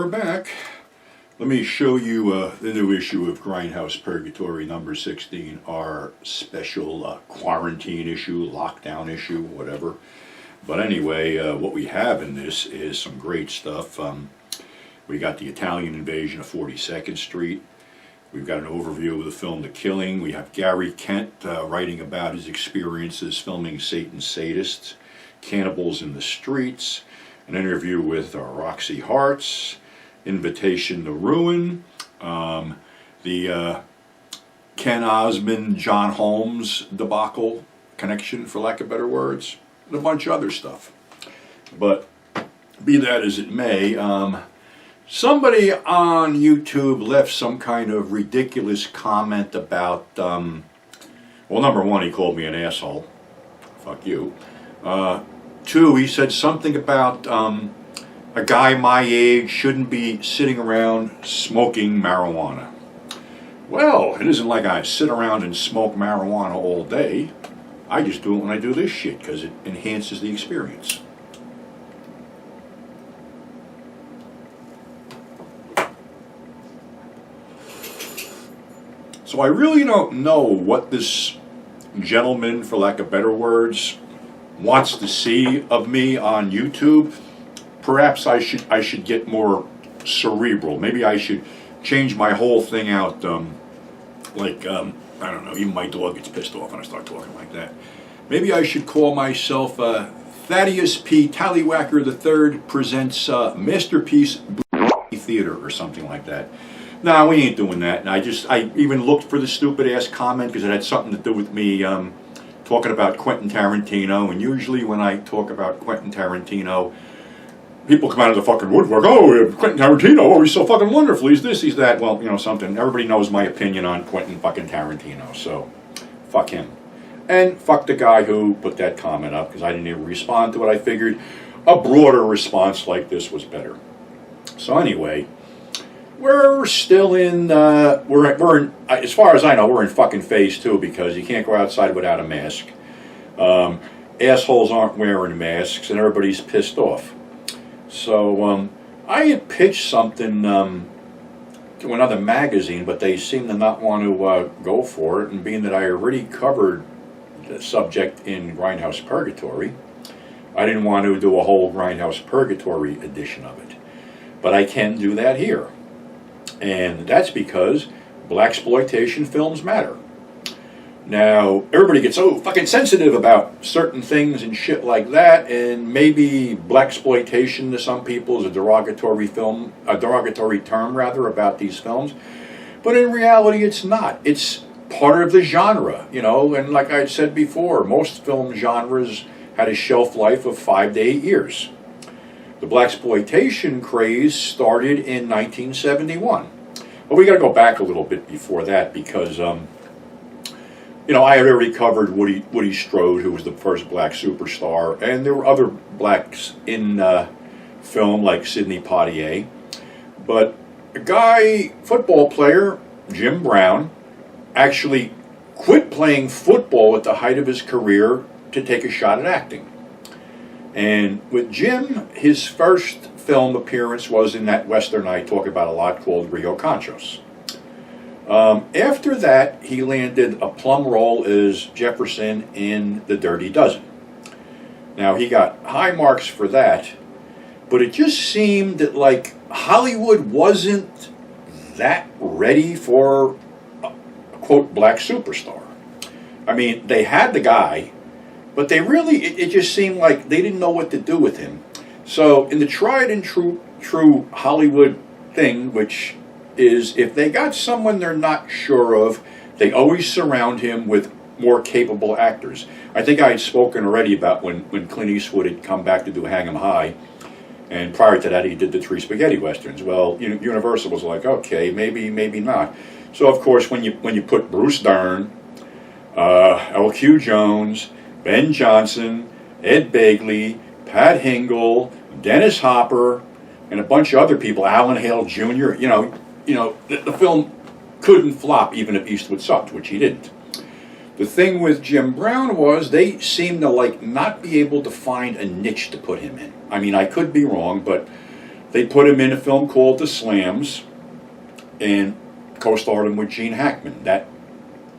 we're back. Let me show you the new issue of Grindhouse Purgatory number 16, our special quarantine issue, lockdown issue, whatever. But anyway, what we have in this is some great stuff. We got the Italian invasion of 42nd Street. We've got an overview of the film The Killing. We have Gary Kent writing about his experiences filming Satan's Sadists, Cannibals in the Streets, an interview with Roxy Hartz, Invitation to Ruin, the Ken Osmond, John Holmes debacle connection, for lack of better words, and a bunch of other stuff. But be that as it may, somebody on YouTube left some kind of ridiculous comment about, well, number one, he called me an asshole. Fuck you. Two, he said something about a guy my age shouldn't be sitting around smoking marijuana. Well, it isn't like I sit around and smoke marijuana all day. I just do it when I do this shit because it enhances the experience. So I really don't know what this gentleman, for lack of better words, wants to see of me on YouTube. Perhaps I should get more cerebral. Maybe I should change my whole thing out. I don't know, even my dog gets pissed off when I start talking like that. Maybe I should call myself Thaddeus P. Tallywhacker III presents Masterpiece Theater or something like that. No, we ain't doing that. And I even looked for the stupid ass comment because it had something to do with me talking about Quentin Tarantino. And usually when I talk about Quentin Tarantino, people come out of the fucking woodwork. Oh, Quentin Tarantino, oh, he's so fucking wonderful. He's this, he's that. Well, you know something. Everybody knows my opinion on Quentin fucking Tarantino. So, fuck him. And fuck the guy who put that comment up because I didn't even respond to it. I figured a broader response like this was better. So anyway, we're still in, we're in, as far as I know, we're in fucking phase 2 because you can't go outside without a mask. Assholes aren't wearing masks and everybody's pissed off. So I had pitched something to another magazine, but they seem to not want to go for it. And being that I already covered the subject in Grindhouse Purgatory, I didn't want to do a whole Grindhouse Purgatory edition of it. But I can do that here. And that's because Blaxsploitation films matter. Now, everybody gets so fucking sensitive about certain things and shit like that, and maybe Blaxsploitation to some people is a derogatory term about these films. But in reality, it's not. It's part of the genre, you know, and like I said before, most film genres had a shelf life of 5 to 8 years. The Blaxsploitation craze started in 1971. But we got to go back a little bit before that because, you know, I had already covered Woody Strode, who was the first black superstar, and there were other blacks in film like Sidney Poitier. But a guy, football player, Jim Brown, actually quit playing football at the height of his career to take a shot at acting. And with Jim, his first film appearance was in that Western I talk about a lot called Rio Conchos. After that, he landed a plum role as Jefferson in The Dirty Dozen. Now, he got high marks for that, but it just seemed that, like, Hollywood wasn't that ready for a, quote, black superstar. I mean, they had the guy, but they really, it just seemed like they didn't know what to do with him. So, in the tried and true Hollywood thing, which is if they got someone they're not sure of, they always surround him with more capable actors. I think I had spoken already about when Clint Eastwood had come back to do Hang 'em High, and prior to that he did the 3 spaghetti westerns. Well, Universal was like, okay, maybe not. So of course when you put Bruce Dern, L.Q. Jones, Ben Johnson, Ed Begley, Pat Hingle, Dennis Hopper, and a bunch of other people, Alan Hale Jr., the film couldn't flop even if Eastwood sucked, which he didn't. The thing with Jim Brown was they seemed to not be able to find a niche to put him in. I mean, I could be wrong, but They put him in a film called The Slams and co-starred him with Gene Hackman. That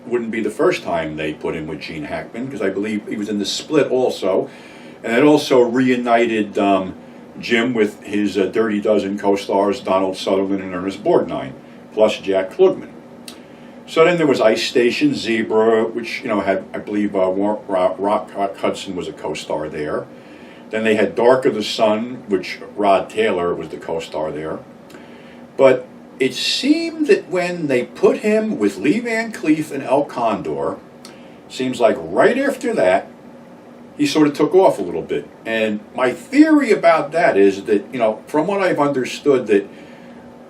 wouldn't be the first time they put him with Gene Hackman, because I believe he was in The Split also. And it also reunited Jim with his Dirty Dozen co-stars Donald Sutherland and Ernest Borgnine, plus Jack Klugman. So then there was Ice Station, Zebra, which had, I believe, Rock Hudson was a co-star there. Then they had Dark of the Sun, which Rod Taylor was the co-star there. But it seemed that when they put him with Lee Van Cleef and El Condor, seems like right after that, he sort of took off a little bit. And my theory about that is that, from what I've understood, that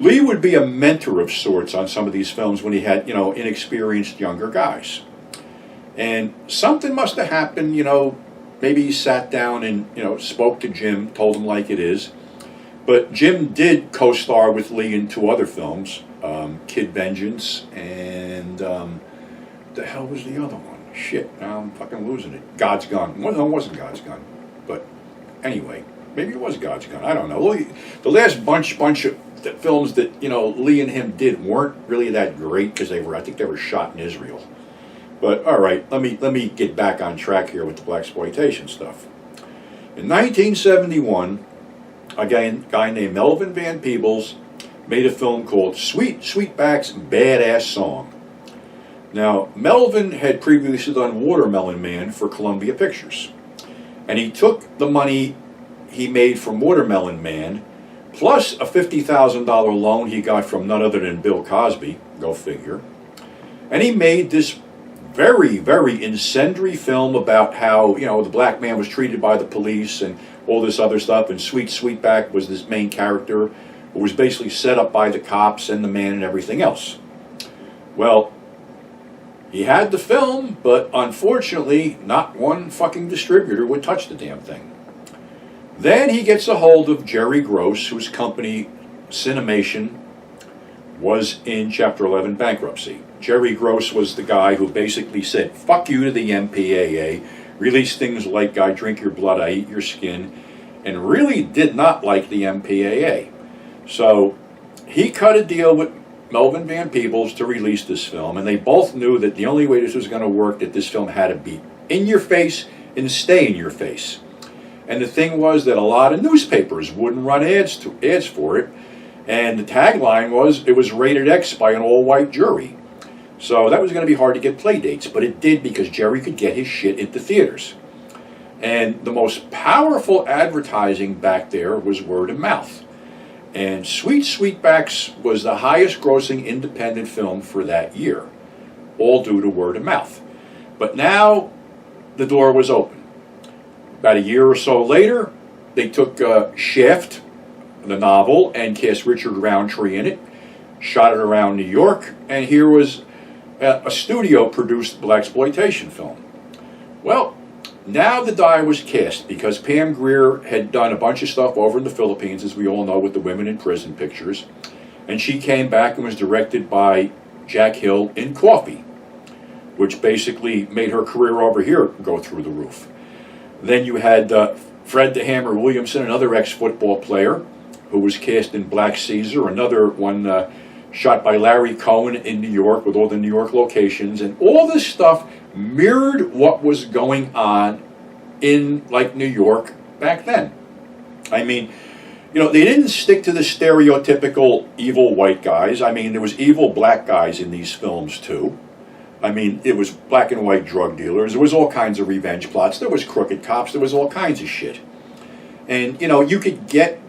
Lee would be a mentor of sorts on some of these films when he had, inexperienced younger guys. And something must have happened, maybe he sat down and, spoke to Jim, told him like it is. But Jim did co-star with Lee in 2 other films, Kid Vengeance and the hell was the other one? Shit, now I'm fucking losing it. God's Gun. Well, no, it wasn't God's Gun. But anyway, maybe it was God's Gun. I don't know. The last bunch of the films that Lee and him did weren't really that great because I think they were shot in Israel. But all right, let me get back on track here with the Blaxsploitation stuff. In 1971, a guy named Melvin Van Peebles made a film called Sweetback's Badass Song. Now, Melvin had previously done Watermelon Man for Columbia Pictures. And he took the money he made from Watermelon Man, plus a $50,000 loan he got from none other than Bill Cosby, go figure. And he made this very, very incendiary film about how, the black man was treated by the police and all this other stuff. And Sweetback was this main character who was basically set up by the cops and the man and everything else. Well, he had the film, but unfortunately, not one fucking distributor would touch the damn thing. Then he gets a hold of Jerry Gross, whose company, Cinemation, was in Chapter 11 bankruptcy. Jerry Gross was the guy who basically said, fuck you to the MPAA, released things like I Drink Your Blood, I Eat Your Skin, and really did not like the MPAA. So he cut a deal with Melvin Van Peebles to release this film, and they both knew that the only way this was going to work, that this film had to be in your face and stay in your face. And the thing was that a lot of newspapers wouldn't run ads for it, and the tagline was, it was rated X by an all-white jury. So that was going to be hard to get play dates, but it did because Jerry could get his shit into theaters. And the most powerful advertising back there was word of mouth. And Sweetbacks was the highest grossing independent film for that year, all due to word of mouth. But now the door was open. About a year or so later, they took Shaft, the novel, and cast Richard Roundtree in it, shot it around New York, and here was a studio-produced Blaxploitation film. Well, now the die was cast because Pam Grier had done a bunch of stuff over in the Philippines, as we all know, with the women in prison pictures. And she came back and was directed by Jack Hill in Coffee, which basically made her career over here go through the roof. Then you had Fred the Hammer Williamson, another ex-football player, who was cast in Black Caesar, another one shot by Larry Cohen in New York with all the New York locations. And all this stuff mirrored what was going on in New York back then. I mean, they didn't stick to the stereotypical evil white guys. I mean, there was evil black guys in these films too. I mean, it was black and white drug dealers. There was all kinds of revenge plots. There was crooked cops. There was all kinds of shit. And, you could get,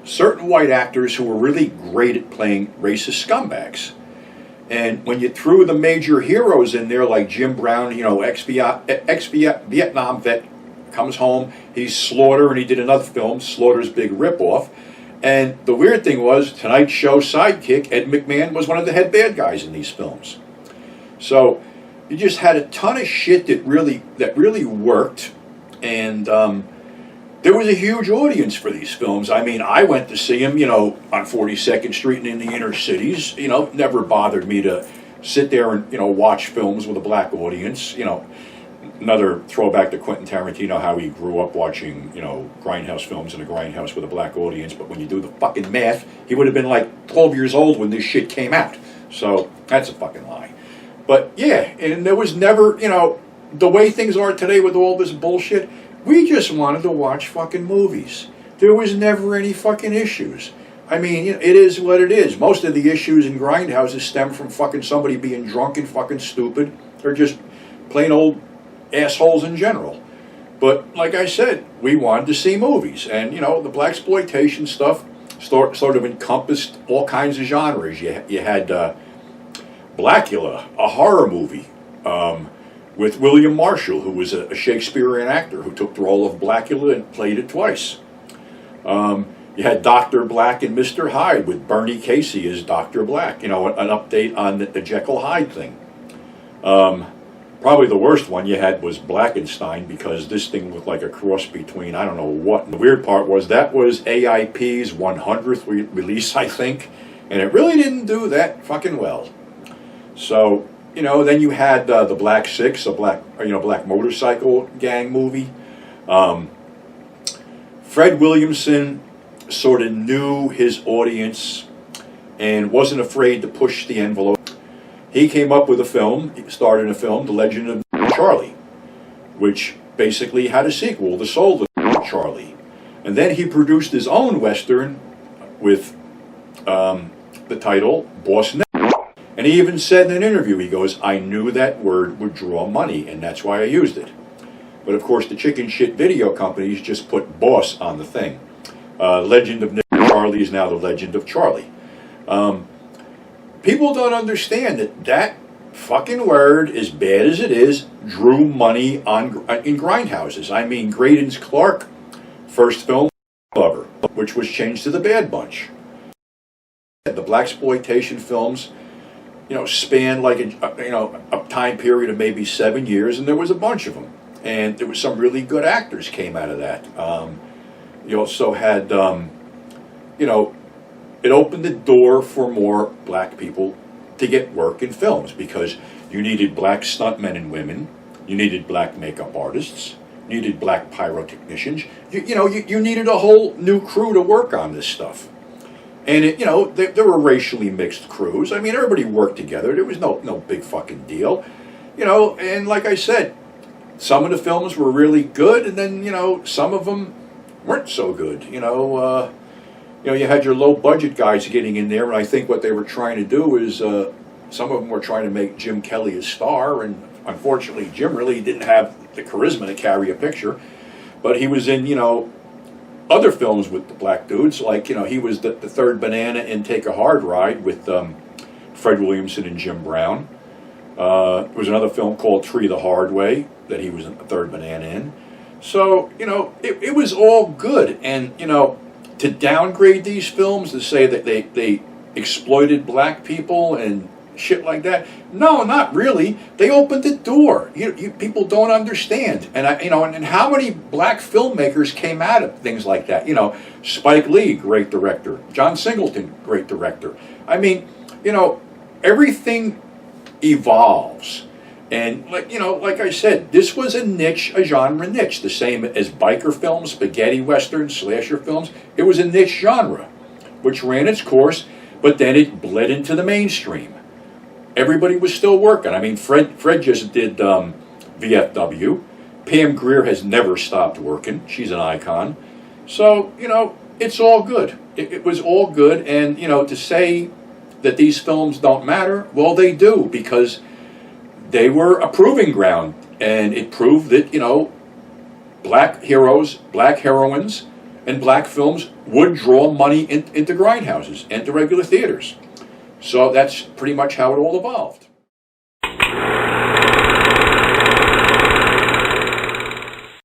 certain white actors who were really great at playing racist scumbags. And when you threw the major heroes in there, like Jim Brown, ex-Vietnam vet, comes home, he's Slaughter, and he did another film, Slaughter's Big Ripoff. And the weird thing was, Tonight Show sidekick, Ed McMahon, was one of the head bad guys in these films. So you just had a ton of shit that really worked, and there was a huge audience for these films. I mean, I went to see them, on 42nd Street and in the inner cities. Never bothered me to sit there and, watch films with a black audience. another throwback to Quentin Tarantino, how he grew up watching, grindhouse films in a grindhouse with a black audience, but when you do the fucking math, he would have been like 12 years old when this shit came out. So that's a fucking lie. But yeah, and there was never, the way things are today with all this bullshit, we just wanted to watch fucking movies. There was never any fucking issues. I mean, it is what it is. Most of the issues in grindhouses stem from fucking somebody being drunk and fucking stupid, or just plain old assholes in general. But like I said, we wanted to see movies, and the blaxploitation stuff sort of encompassed all kinds of genres. You had Blackula, a horror movie with William Marshall, who was a Shakespearean actor who took the role of Blackula and played it twice. You had Dr. Black and Mr. Hyde with Bernie Casey as Dr. Black, an update on the Jekyll Hyde thing. Probably the worst one you had was Blackenstein, because this thing looked like a cross between I don't know what. And the weird part was that was AIP's 100th release, I think, and it really didn't do that fucking well. So, then you had the Black Six, a black motorcycle gang movie. Fred Williamson sort of knew his audience and wasn't afraid to push the envelope. He came up with a film, he starred in a film, The Legend of Charlie, which basically had a sequel, The Soul of Charlie. And then he produced his own Western with the title, Boss Nick. And he even said in an interview, he goes, I knew that word would draw money, and that's why I used it. But of course, the chicken shit video companies just put boss on the thing. Legend of Nick Charlie is now The Legend of Charlie. People don't understand that fucking word, as bad as it is, drew money in grindhouses. I mean, Graydon's Clark, first film, Lover, which was changed to The Bad Bunch. The blaxploitation films, spanned like a time period of maybe 7 years, and there was a bunch of them. And there was some really good actors came out of that. You also had, it opened the door for more black people to get work in films, because you needed black stuntmen and women, you needed black makeup artists, you needed black pyrotechnicians. You needed a whole new crew to work on this stuff. And there were racially mixed crews. I mean, everybody worked together. There was no big fucking deal. And like I said, some of the films were really good, and then, some of them weren't so good. You had your low budget guys getting in there, and I think what they were trying to do is some of them were trying to make Jim Kelly a star, and unfortunately Jim really didn't have the charisma to carry a picture. But he was in, other films with the black dudes, like, he was the third banana in Take a Hard Ride with Fred Williamson and Jim Brown. There was another film called Tree the Hard Way that he was the third banana in. So, it was all good. And, to downgrade these films, to say that they exploited black people and shit like that, no, not really. They opened the door. People don't understand. And, and how many black filmmakers came out of things like that? Spike Lee, great director. John Singleton, great director. I mean, everything evolves. And like I said, this was a genre niche, the same as biker films, spaghetti westerns, slasher films. It was a niche genre, which ran its course, but then it bled into the mainstream. Everybody was still working. I mean, Fred just did VFW. Pam Grier has never stopped working. She's an icon. So, it's all good. It was all good, and, to say that these films don't matter, well, they do, because they were a proving ground, and it proved that, black heroes, black heroines, and black films would draw money into grindhouses and to regular theaters. So that's pretty much how it all evolved.